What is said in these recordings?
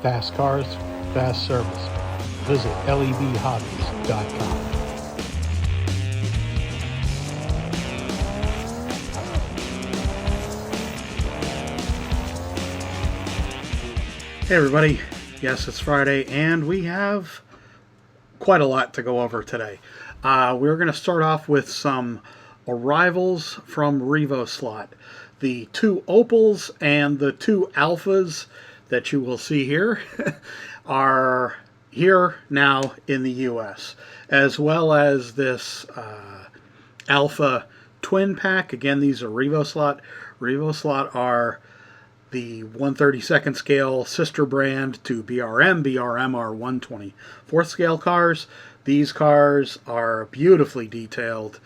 Fast cars, fast service. Visit lebhobbies.com. Hey everybody, yes, it's Friday and we have quite a lot to go over today. We're going to start off with some arrivals from Revo Slot. The two Opals and the two Alphas that you will see here are here now in the US, as well as this Alpha twin pack. Again, these are Revo Slot. Revo Slot are the 1/32nd scale sister brand to BRM. BRM are 1/24th scale cars. These cars are beautifully detailed.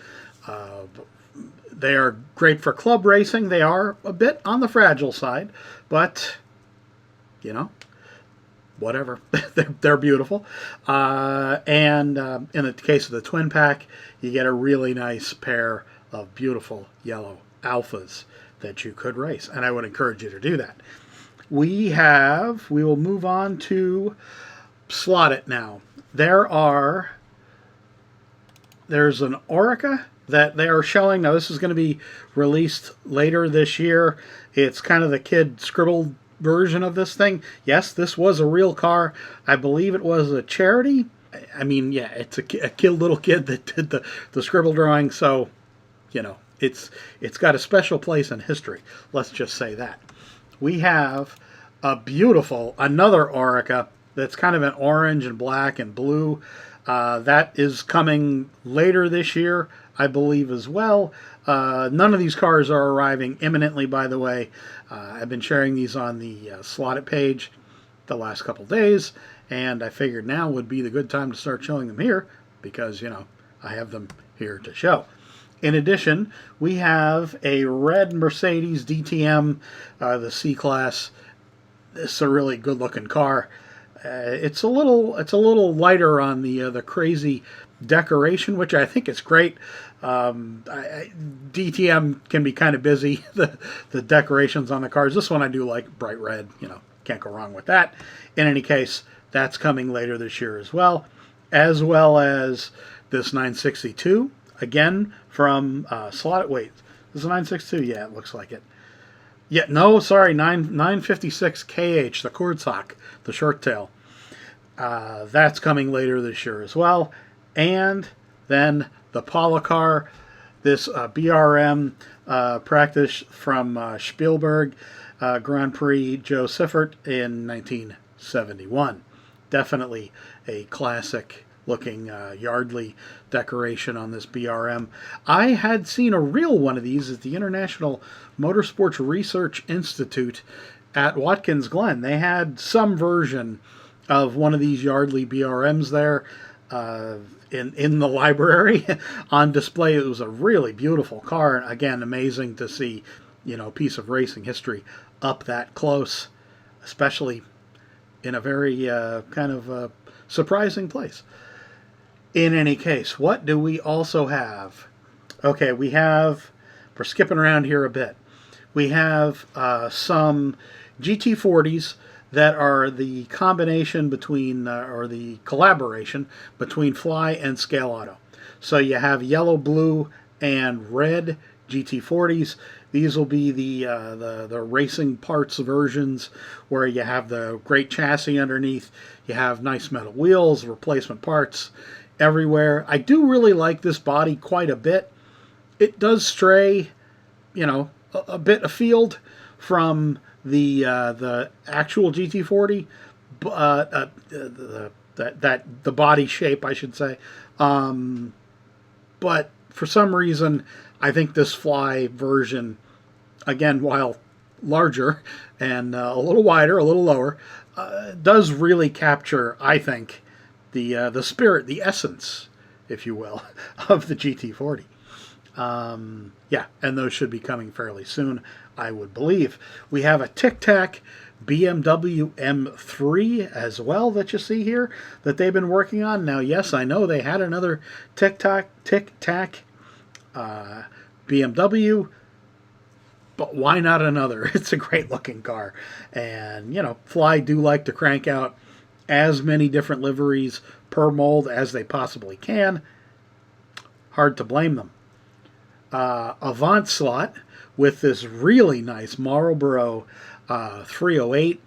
They are great for club racing. They are a bit on the fragile side, but, you know, whatever. they're beautiful. And in the case of the twin pack, you get a really nice pair of beautiful yellow Alphas that you could race, and I would encourage you to do that. We will move on to Slot.it now. There's an Oreca that they are showing. Now this is going to be released later this year. It's kind of the kid scribbled version of this thing. Yes, this was a real car. I believe it was a charity. I mean, yeah, it's a little kid that did the scribble drawing, so, you know, it's got a special place in history. Let's just say that. We have another Oreca that's kind of an orange and black and blue. That is coming later this year, I believe, as well. None of these cars are arriving imminently, by the way. I've been sharing these on the Slot.it page the last couple days, and I figured now would be the good time to start showing them here because, you know, I have them here to show. In addition, we have a red Mercedes DTM, the C-Class. This is a really good-looking car. It's a little lighter on the crazy decoration, which I think is great. DTM can be kind of busy, the decorations on the cars. This one I do like, bright red. You know, can't go wrong with that. In any case, that's coming later this year as well as this 962. Again, from Slot.it. Wait, this is a 962? Yeah, it looks like it. Yeah, no, sorry, 956 KH, the Kurzhak, the short tail. That's coming later this year as well. And then the Policar, this BRM practice from Spielberg Grand Prix Joe Siffert in 1971. Definitely a classic looking Yardley decoration on this BRM. I had seen a real one of these at the International Motorsports Research Institute at Watkins Glen. They had some version of one of these Yardley BRMs there in the library on display. It was a really beautiful car, and again, amazing to see, you know, a piece of racing history up that close, especially in a very kind of surprising place. In any case, what do we also have? Okay, we're skipping around here a bit. We have some GT40s that are the combination between, or the collaboration between Fly and Scale Auto. So you have yellow, blue, and red GT40s. These will be the racing parts versions where you have the great chassis underneath. You have nice metal wheels, replacement parts everywhere. I do really like this body quite a bit. It does stray, you know, a bit afield from the actual GT40, the body shape, I should say. But for some reason, I think this Fly version, again, while larger and a little wider, a little lower, does really capture, I think, the spirit, the essence, if you will, of the GT40. Yeah, and those should be coming fairly soon, I would believe. We have a Tic Tac BMW M3 as well that you see here that they've been working on. Now, yes, I know they had another Tic Tac BMW but why not another? It's a great looking car. And, you know, Fly do like to crank out as many different liveries per mold as they possibly can. Hard to blame them. Avant Slot with this really nice Marlboro 308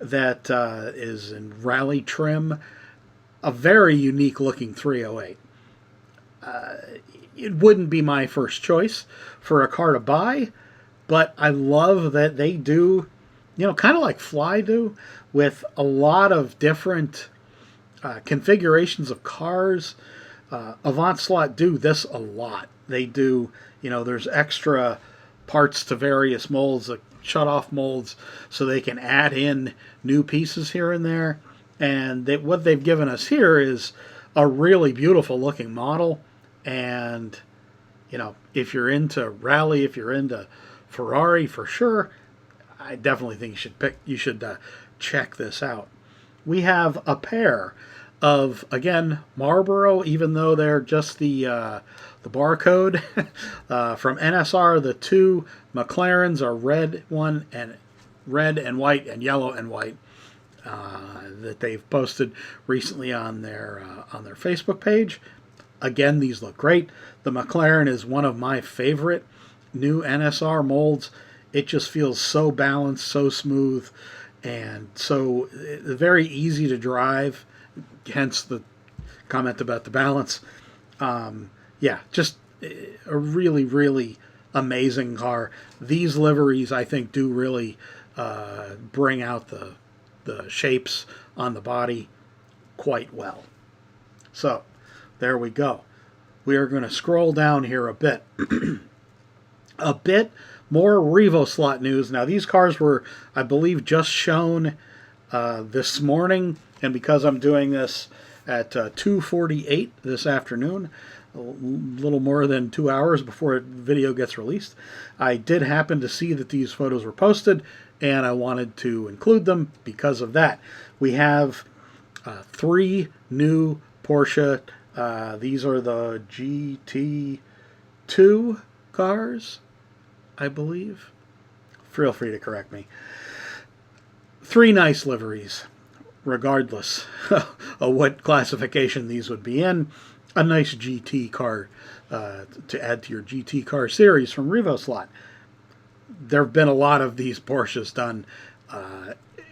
that is in rally trim. A very unique looking 308. It wouldn't be my first choice for a car to buy, but I love that they do, you know, kind of like Fly do, with a lot of different configurations of cars. Avant Slot do this a lot. They do, you know, there's extra parts to various molds, like shut-off molds, so they can add in new pieces here and there. And what they've given us here is a really beautiful looking model. And, you know, if you're into rally, if you're into Ferrari for sure, I definitely think you should check this out. We have a pair of, again, Marlboro, even though they're just the barcode from NSR. The two McLarens are red and white and yellow and white that they've posted recently on their Facebook page. Again, these look great. The McLaren is one of my favorite new NSR molds. It just feels so balanced, so smooth, and so very easy to drive, hence the comment about the balance. Yeah, just a really, really amazing car. These liveries, I think, do really bring out the shapes on the body quite well. So, there we go. We are going to scroll down here a bit. A bit more Revo Slot news. Now, these cars were, I believe, just shown this morning, and because I'm doing this at 2:48 this afternoon, a little more than 2 hours before the video gets released, I did happen to see that these photos were posted, and I wanted to include them because of that. We have 3 new Porsche. These are the GT2 cars, I believe. Feel free to correct me. 3 nice liveries, regardless of what classification these would be in. A nice GT car to add to your GT car series from Revo Slot. There have been a lot of these Porsches done.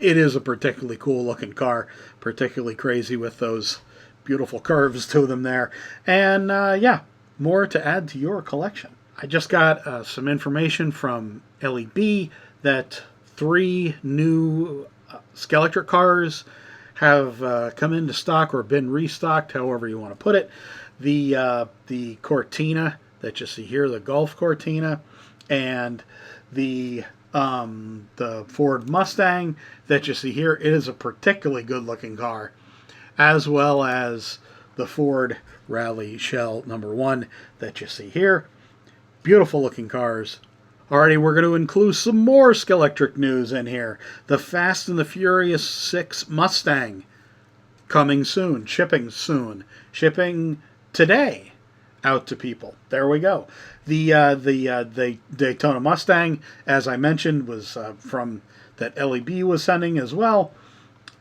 It is a particularly cool looking car, particularly crazy with those beautiful curves to them there. And yeah, more to add to your collection. I just got some information from LEB that 3 new Scalextric cars have come into stock or been restocked, however you want to put it. The Cortina that you see here, the Golf Cortina, and the Ford Mustang that you see here. It is a particularly good looking car, as well as the Ford Rally Shell #1 that you see here. Beautiful looking cars. Alrighty, we're going to include some more Scalextric news in here. The Fast and the Furious 6 Mustang coming soon, shipping today out to people. There we go. The Daytona Mustang, as I mentioned, was from that LEB was sending as well,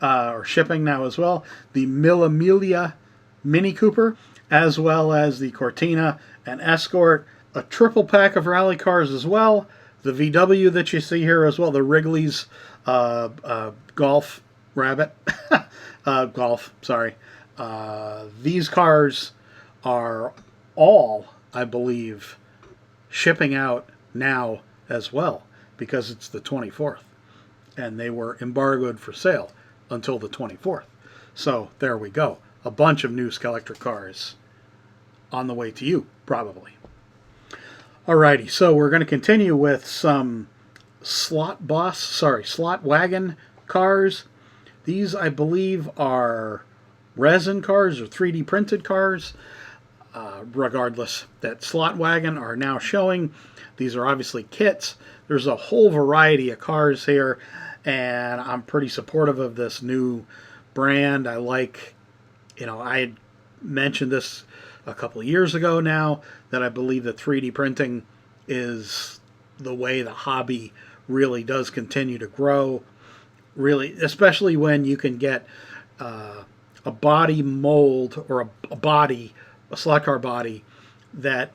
or shipping now as well. The Mille Miglia Mini Cooper, as well as the Cortina and Escort. A triple pack of rally cars as well. The VW that you see here as well. The Wrigley's Golf Rabbit. Golf, sorry. These cars are all, I believe, shipping out now as well, because it's the 24th. And they were embargoed for sale until the 24th. So there we go. A bunch of new Scalextric cars on the way to you, probably. Alrighty, so we're going to continue with some Slot Wagon cars. These, I believe, are resin cars or 3D printed cars. Regardless, that Slot Wagon are now showing. These are obviously kits. There's a whole variety of cars here, and I'm pretty supportive of this new brand. I like, I had mentioned this a couple of years ago now, that I believe that 3D printing is the way the hobby really does continue to grow. Really, especially when you can get a body mold or a slot car body that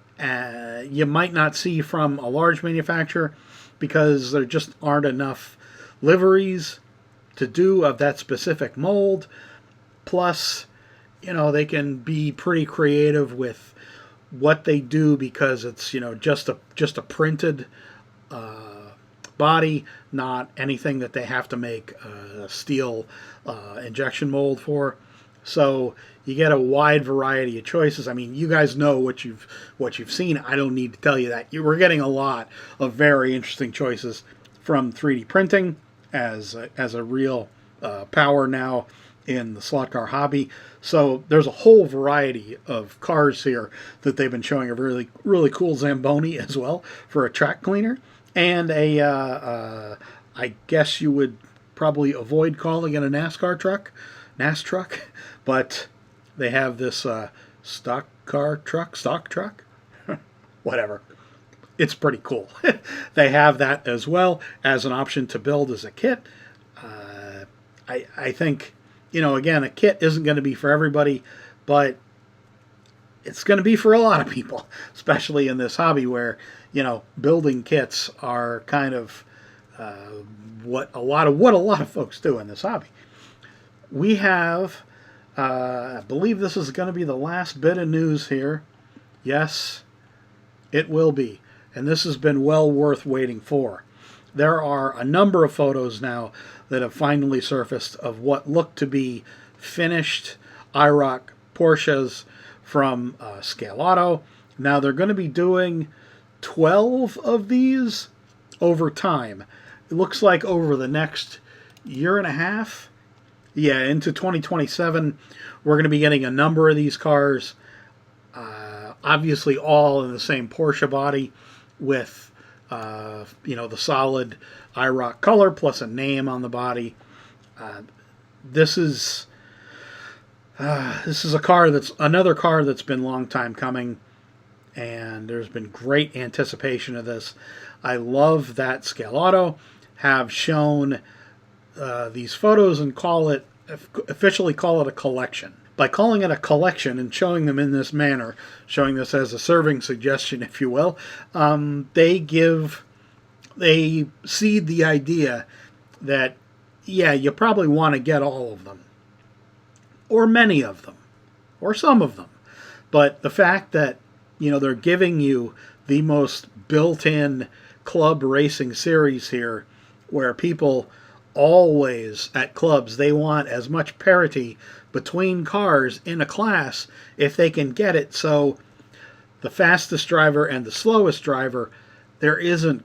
you might not see from a large manufacturer because there just aren't enough liveries to do of that specific mold. Plus, they can be pretty creative with what they do because it's just a printed body, not anything that they have to make a steel injection mold for. So you get a wide variety of choices. I mean, you guys know what you've seen. I don't need to tell you that. We're getting a lot of very interesting choices from 3D printing as a real power now in the slot car hobby. So there's a whole variety of cars here that they've been showing. A really, really cool Zamboni as well for a track cleaner. And I guess you would probably avoid calling it a NAS truck, but they have this stock truck, whatever. It's pretty cool. They have that as well as an option to build as a kit. I think, again, a kit isn't going to be for everybody, but it's going to be for a lot of people, especially in this hobby where, building kits are kind of what a lot of folks do in this hobby. We have, I believe this is going to be the last bit of news here. Yes, it will be. And this has been well worth waiting for. There are a number of photos now that have finally surfaced of what look to be finished iRock Porsches from Scale Auto. Now they're going to be doing 12 of these over time. It looks like over the next year and a half. Yeah, into 2027, we're going to be getting a number of these cars. Obviously all in the same Porsche body with the solid iRock color plus a name on the body. This is another car that's been a long time coming, and there's been great anticipation of this. I love that Scale Auto have shown these photos and officially call it a collection. By calling it a collection and showing them in this manner, showing this as a serving suggestion, if you will, they seed the idea that, yeah, you probably want to get all of them, or many of them, or some of them. But the fact that, they're giving you the most built-in club racing series here, where people always at clubs, they want as much parity between cars in a class if they can get it. So the fastest driver and the slowest driver, there isn't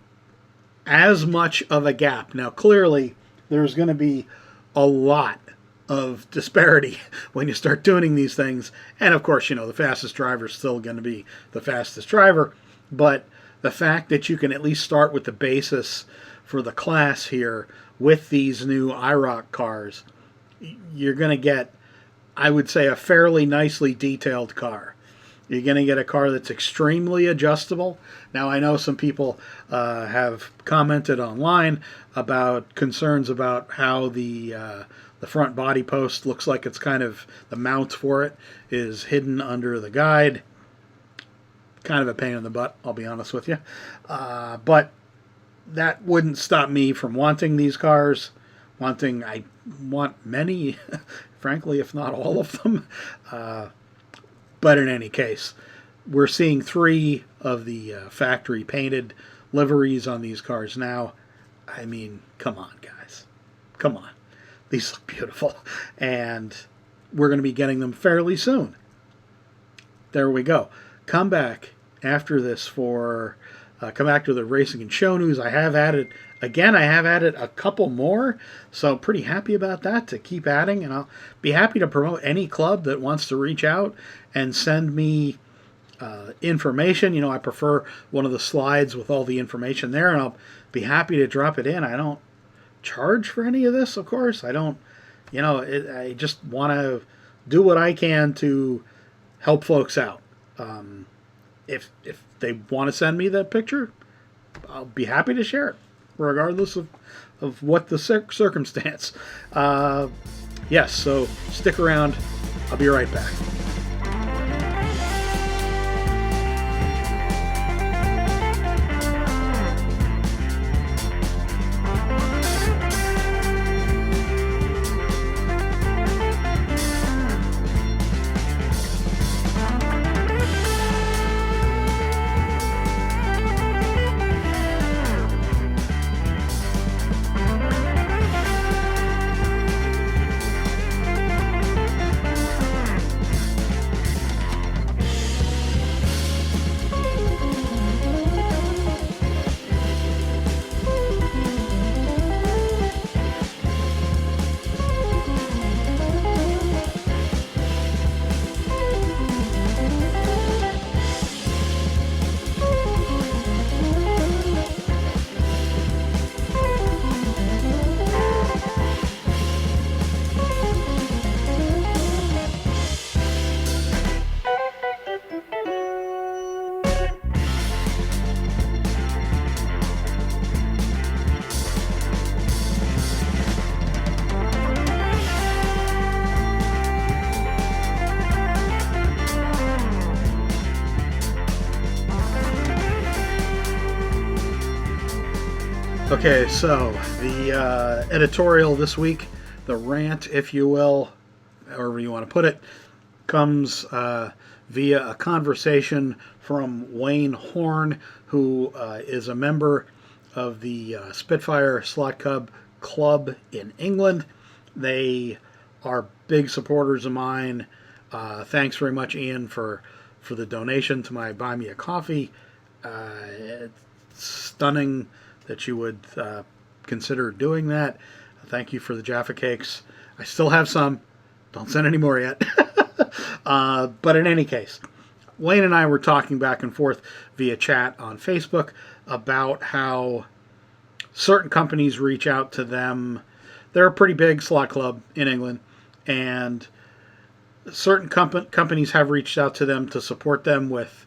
as much of a gap. Now clearly there's going to be a lot of disparity when you start tuning these things, and of course the fastest driver is still going to be the fastest driver, but the fact that you can at least start with the basis for the class here with these new iRock cars, you're going to get, I would say, a fairly nicely detailed car. You're going to get a car that's extremely adjustable. Now, I know some people have commented online about concerns about how the front body post looks like it's kind of, the mount for it is hidden under the guide. Kind of a pain in the butt, I'll be honest with you. But that wouldn't stop me from wanting these cars. I want many, frankly, if not all of them. But in any case, we're seeing 3 of the factory painted liveries on these cars now. I mean, come on, guys. Come on. These look beautiful. And we're going to be getting them fairly soon. There we go. Come back after this come back to the racing and show news. I have added a couple more, so pretty happy about that, to keep adding, and I'll be happy to promote any club that wants to reach out and send me information. I prefer one of the slides with all the information there, and I'll be happy to drop it in. I don't charge for any of this, of course. I don't, I just want to do what I can to help folks out. If they want to send me that picture, I'll be happy to share it, regardless of what the circumstance. Yes, so stick around. I'll be right back. Okay, so the editorial this week, the rant, if you will, however you want to put it, comes via a conversation from Wayne Horn, who is a member of the Spitfire Slot Club in England. They are big supporters of mine. Thanks very much, Ian, for the donation to my Buy Me a Coffee. It's stunning that you would consider doing that. Thank you for the Jaffa Cakes. I still have some. Don't send any more yet. But in any case, Wayne and I were talking back and forth via chat on Facebook about how certain companies reach out to them. They're a pretty big slot club in England, and certain companies have reached out to them to support them with,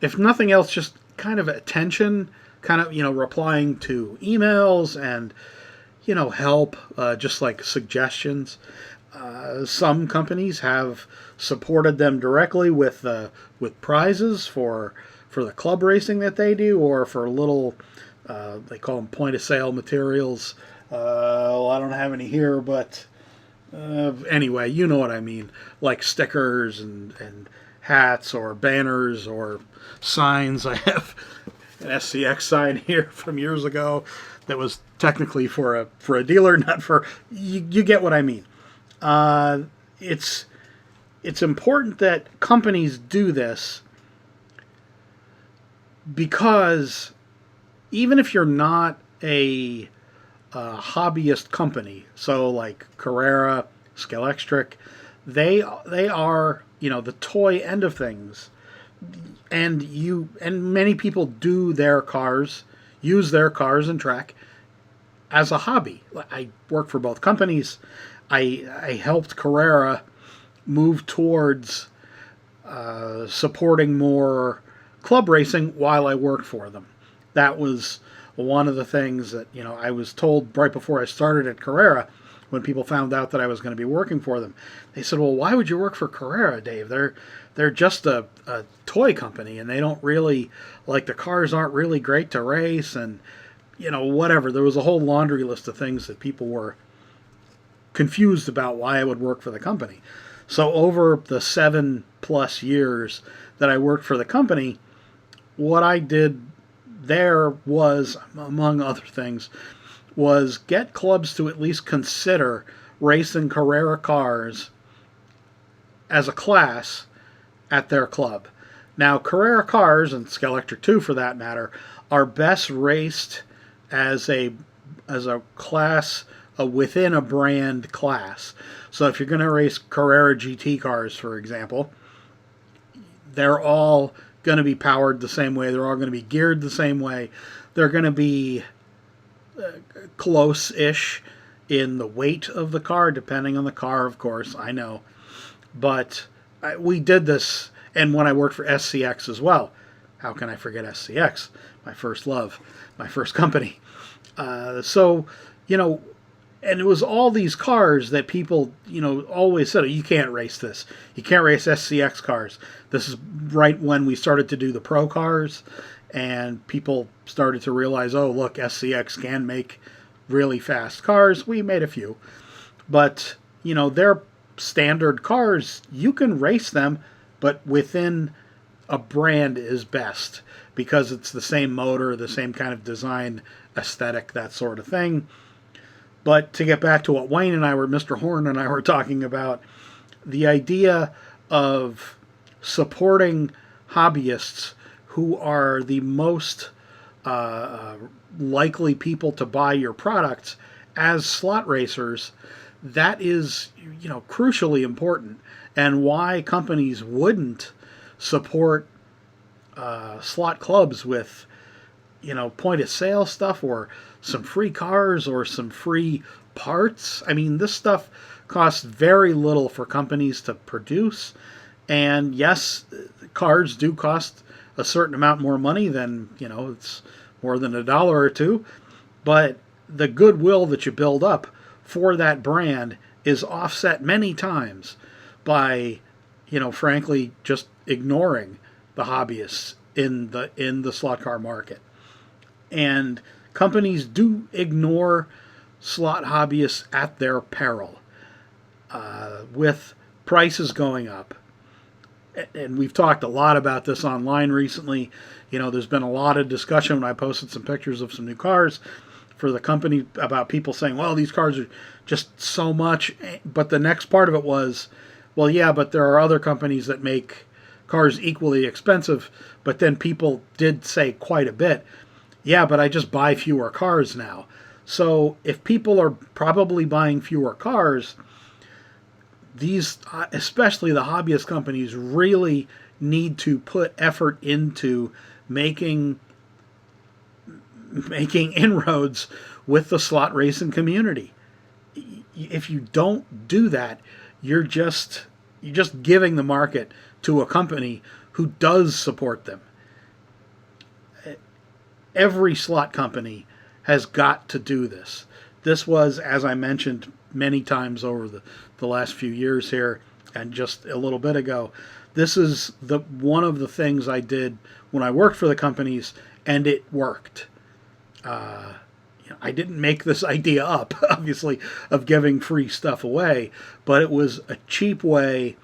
if nothing else, just kind of attention, kind of, replying to emails and, help, just like suggestions. Some companies have supported them directly with prizes for the club racing that they do, or for little, they call them point of sale materials. Well, I don't have any here, but anyway, you know what I mean, like stickers and hats or banners or signs. I have an SCX sign here from years ago that was technically for a dealer, not for you get what I mean. It's important that companies do this, because even if you're not a hobbyist company, so like Carrera, Scalextric, they are, the toy end of things. And many people do use their cars and track as a hobby. I work for both companies. I helped Carrera move towards supporting more club racing while I worked for them. That was one of the things that, I was told right before I started at Carrera, when people found out that I was going to be working for them. They said, well, why would you work for Carrera, Dave? They're just a toy company, and they don't really, the cars aren't really great to race, and, whatever. There was a whole laundry list of things that people were confused about why I would work for the company. So over the 7+ years that I worked for the company, what I did there was, among other things, was get clubs to at least consider racing Carrera cars as a class at their club. Now, Carrera cars, and Scalextric too for that matter, are best raced as a class within a brand class. So if you're going to race Carrera GT cars, for example, they're all going to be powered the same way. They're all going to be geared the same way. They're going to be close-ish in the weight of the car, depending on the car, of course, I know. But we did this, and when I worked for SCX as well. how can I forget SCX, my first love, my first company. So, you know, and it was all these cars that people, you know, always said, you can't race this. You can't race SCX cars. This is right when we started to do the pro cars, and people started to realize, oh, look, SCX can make really fast cars. We made a few. But, you know, they're standard cars. You can race them, but within a brand is best because it's the same motor, the same kind of design, aesthetic, that sort of thing. But to get back to what Wayne and I were, Mr. Horn and I were talking about, the idea of supporting hobbyists who are the most likely people to buy your products as slot racers, that is, you know, crucially important. And why companies wouldn't support slot clubs with, you know, point of sale stuff or some free cars or some free parts. I mean, this stuff costs very little for companies to produce. And yes, cars do cost a certain amount more money than, you know, it's more than $1 or $2. But the goodwill that you build up for that brand is offset many times by, you know, frankly, just ignoring the hobbyists in the slot car market. And companies do ignore slot hobbyists at their peril, with prices going up. And we've talked a lot about this online recently. You know, there's been a lot of discussion when I posted some pictures of some new cars for the company about people saying, well, these cars are just so much. But the next part of it was, well, yeah, but there are other companies that make cars equally expensive. But then people did say quite a bit, yeah, but I just buy fewer cars now. So if people are probably buying fewer cars, these, especially the hobbyist companies, really need to put effort into making inroads with the slot racing community. If you don't do that, you're just giving the market to a company who does support them. Every slot company has got to do this. This was, as I mentioned many times over the last few years here, and just a little bit ago, this is one of the things I did when I worked for the companies, and it worked. I didn't make this idea up, obviously, of giving free stuff away, but it was a cheap way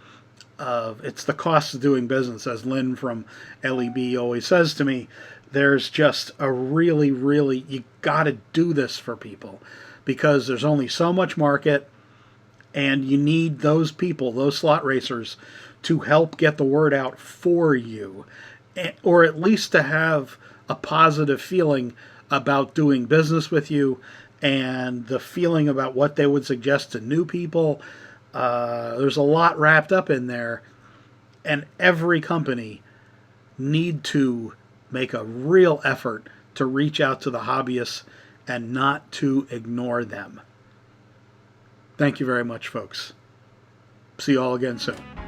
of, it's the cost of doing business, as Lynn from LEB always says to me. There's just a really, you got to do this for people because there's only so much market, and you need those people, those slot racers, to help get the word out for you, or at least to have a positive feeling about doing business with you and the feeling about what they would suggest to new people. There's a lot wrapped up in there, and every company need to make a real effort to reach out to the hobbyists and not to ignore them. Thank you very much, folks. See you all again soon.